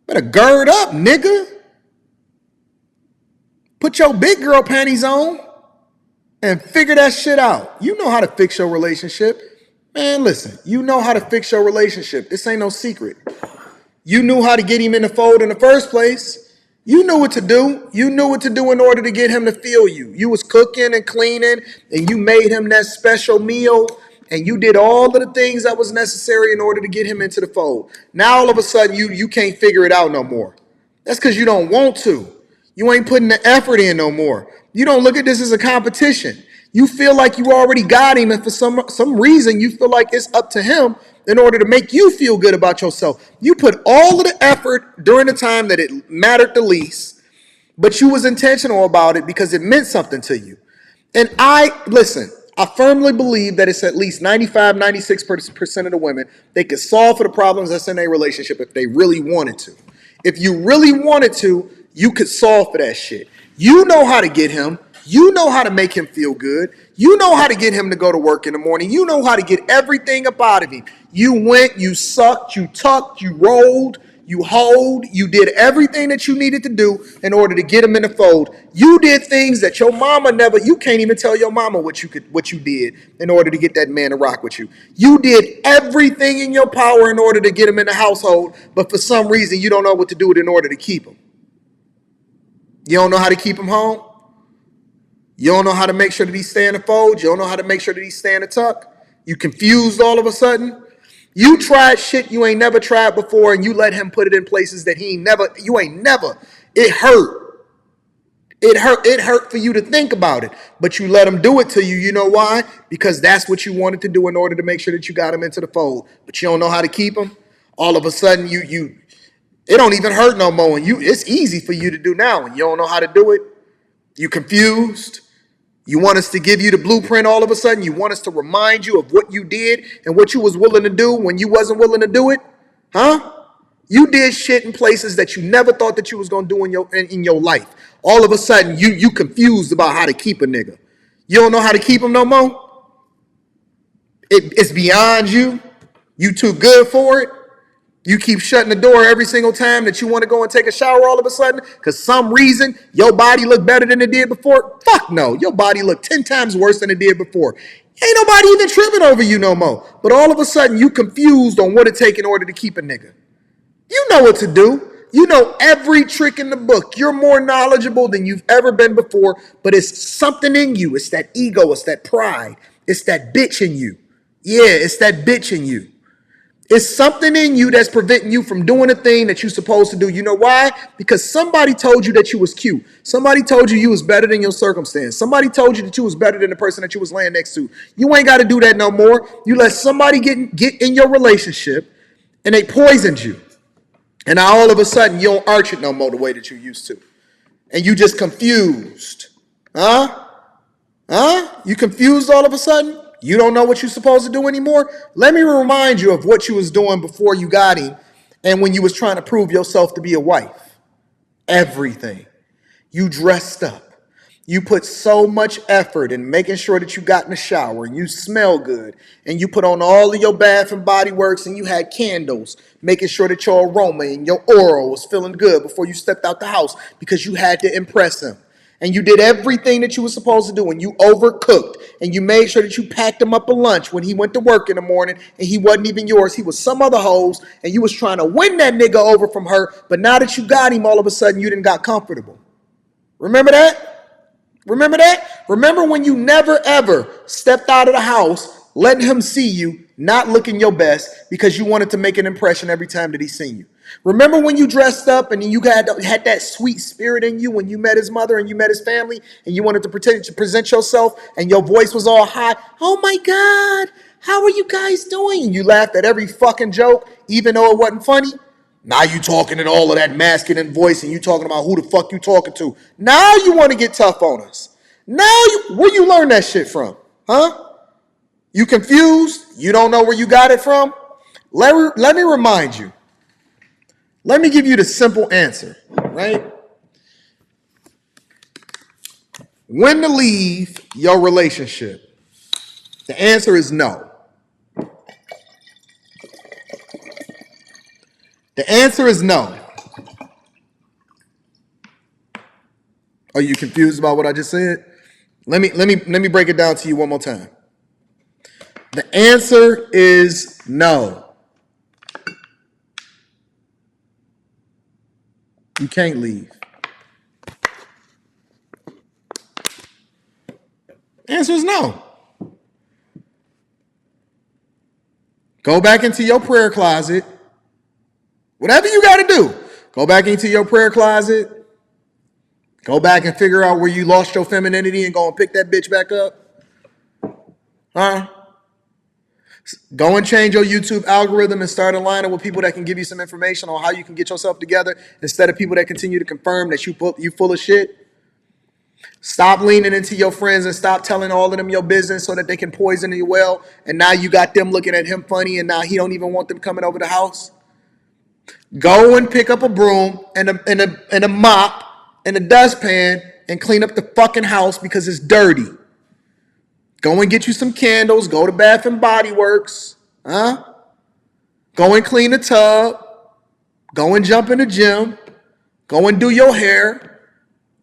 Better gird up, nigga. Put your big girl panties on and figure that shit out. You know how to fix your relationship. Man, listen, you know how to fix your relationship. This ain't no secret. You knew how to get him in the fold in the first place. You knew what to do. You knew what to do in order to get him to feel you. You was cooking and cleaning, and you made him that special meal, and you did all of the things that was necessary in order to get him into the fold. Now all of a sudden you can't figure it out no more. That's because you don't want to. You ain't putting the effort in no more. You don't look at this as a competition. You feel like you already got him, and for some reason you feel like it's up to him in order to make you feel good about yourself. You put all of the effort during the time that it mattered the least, but you was intentional about it because it meant something to you. And I firmly believe that it's at least 95, 96% of the women, they could solve for the problems that's in their relationship if they really wanted to. If you really wanted to, you could solve for that shit. You know how to get him. You know how to make him feel good. You know how to get him to go to work in the morning. You know how to get everything up out of him. You went, you sucked, you tucked, you rolled, you hoed, you did everything that you needed to do in order to get him in the fold. You did things that your mama never, you can't even tell your mama what you did in order to get that man to rock with you. You did everything in your power in order to get him in the household, but for some reason you don't know what to do in order to keep him. You don't know how to keep him home. You don't know how to make sure that he stay in the fold. You don't know how to make sure that he stay in the tuck. You confused all of a sudden. You tried shit you ain't never tried before, and you let him put it in places that he ain't never. It hurt. It hurt for you to think about it, but you let him do it to you. You know why? Because that's what you wanted to do in order to make sure that you got him into the fold. But you don't know how to keep him. All of a sudden, it don't even hurt no more. And it's easy for you to do now, and you don't know how to do it. You confused. You want us to give you the blueprint all of a sudden? You want us to remind you of what you did and what you was willing to do when you wasn't willing to do it? Huh? You did shit in places that you never thought that you was going to do in your life. All of a sudden, you confused about how to keep a nigga. You don't know how to keep him no more? It's beyond you. You too good for it. You keep shutting the door every single time that you want to go and take a shower all of a sudden because some reason your body looked better than it did before. Fuck no. Your body looked 10 times worse than it did before. Ain't nobody even tripping over you no more. But all of a sudden you confused on what it take in order to keep a nigga. You know what to do. You know every trick in the book. You're more knowledgeable than you've ever been before, but it's something in you. It's that ego. It's that pride. It's that bitch in you. Yeah, it's that bitch in you. It's something in you that's preventing you from doing the thing that you're supposed to do. You know why? Because somebody told you that you was cute. Somebody told you was better than your circumstance. Somebody told you that you was better than the person that you was laying next to. You ain't got to do that no more. You let somebody get in your relationship and they poisoned you. And now all of a sudden you don't arch it no more the way that you used to. And you just confused. Huh? You confused all of a sudden? You don't know what you're supposed to do anymore? Let me remind you of what you was doing before you got him and when you was trying to prove yourself to be a wife. Everything. You dressed up. You put so much effort in making sure that you got in the shower and you smell good and you put on all of your Bath and Body Works and you had candles, making sure that your aroma and your aura was feeling good before you stepped out the house because you had to impress him. And you did everything that you were supposed to do, and you overcooked, and you made sure that you packed him up a lunch when he went to work in the morning, and he wasn't even yours. He was some other hoe's, and you was trying to win that nigga over from her, but now that you got him, all of a sudden, you didn't got comfortable. Remember that? Remember that? Remember when you never, ever stepped out of the house, letting him see you, not looking your best, because you wanted to make an impression every time that he seen you. Remember when you dressed up and you had that sweet spirit in you when you met his mother and you met his family and you wanted to present yourself and your voice was all high? Oh my God, how are you guys doing? And you laughed at every fucking joke, even though it wasn't funny. Now you talking in all of that masculine voice and you talking about who the fuck you talking to. Now you want to get tough on us. Where you learn that shit from? Huh? You confused? You don't know where you got it from? Let me remind you. Let me give you the simple answer, right? When to leave your relationship? The answer is no. The answer is no. Are you confused about what I just said? Let me break it down to you one more time. The answer is no. You can't leave. The answer is no. Go back into your prayer closet. Whatever you got to do, go back into your prayer closet. Go back and figure out where you lost your femininity and go and pick that bitch back up. Huh? Go and change your YouTube algorithm and start aligning with people that can give you some information on how you can get yourself together instead of people that continue to confirm that you full of shit. Stop leaning into your friends and stop telling all of them your business so that they can poison your well. And now you got them looking at him funny and now he don't even want them coming over the house. Go and pick up a broom and a mop and a dustpan and clean up the fucking house because it's dirty. Go and get you some candles. Go to Bath and Body Works. Huh? Go and clean the tub. Go and jump in the gym. Go and do your hair.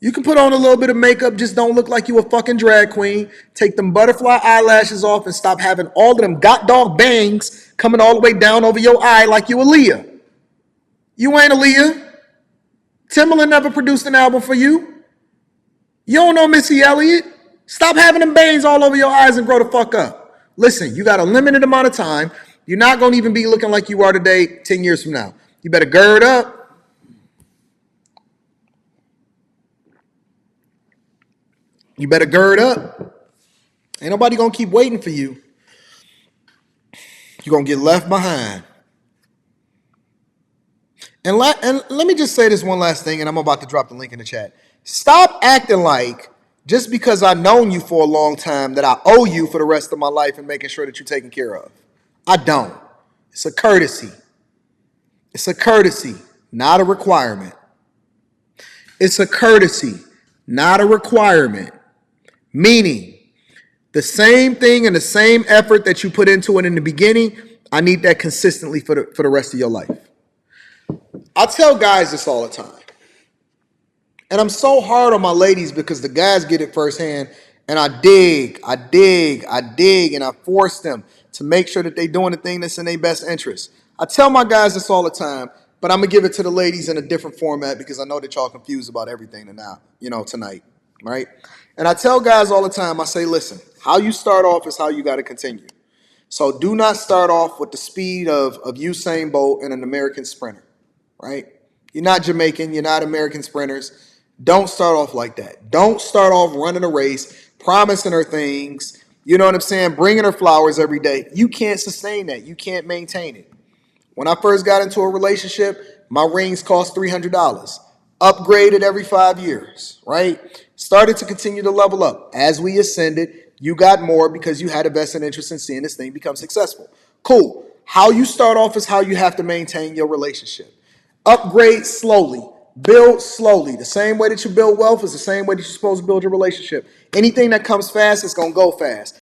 You can put on a little bit of makeup, just don't look like you a fucking drag queen. Take them butterfly eyelashes off and stop having all of them god dog bangs coming all the way down over your eye like you Aaliyah. You ain't Aaliyah. Timbaland never produced an album for you. You don't know Missy Elliott. Stop having them bangs all over your eyes and grow the fuck up. Listen, you got a limited amount of time. You're not going to even be looking like you are today 10 years from now. You better gird up. You better gird up. Ain't nobody going to keep waiting for you. You're going to get left behind. And let me just say this one last thing, and I'm about to drop the link in the chat. Stop acting like just because I've known you for a long time that I owe you for the rest of my life and making sure that you're taken care of. I don't. It's a courtesy. It's a courtesy, not a requirement. It's a courtesy, not a requirement. Meaning, the same thing and the same effort that you put into it in the beginning, I need that consistently for the rest of your life. I tell guys this all the time. And I'm so hard on my ladies because the guys get it firsthand. And I dig, and I force them to make sure that they're doing the thing that's in their best interest. I tell my guys this all the time, but I'm going to give it to the ladies in a different format because I know that y'all confused about everything tonight, right? And I tell guys all the time, I say, listen, how you start off is how you got to continue. So do not start off with the speed of Usain Bolt and an American sprinter, right? You're not Jamaican. You're not American sprinters. Don't start off like that. Don't start off running a race, promising her things, you know what I'm saying, bringing her flowers every day. You can't sustain that. You can't maintain it. When I first got into a relationship, my rings cost $300. Upgraded every 5 years, right? Started to continue to level up. As we ascended, you got more because you had a vested interest in seeing this thing become successful. Cool. How you start off is how you have to maintain your relationship. Upgrade slowly. Build slowly. The same way that you build wealth is the same way that you're supposed to build your relationship. Anything that comes fast is going to go fast.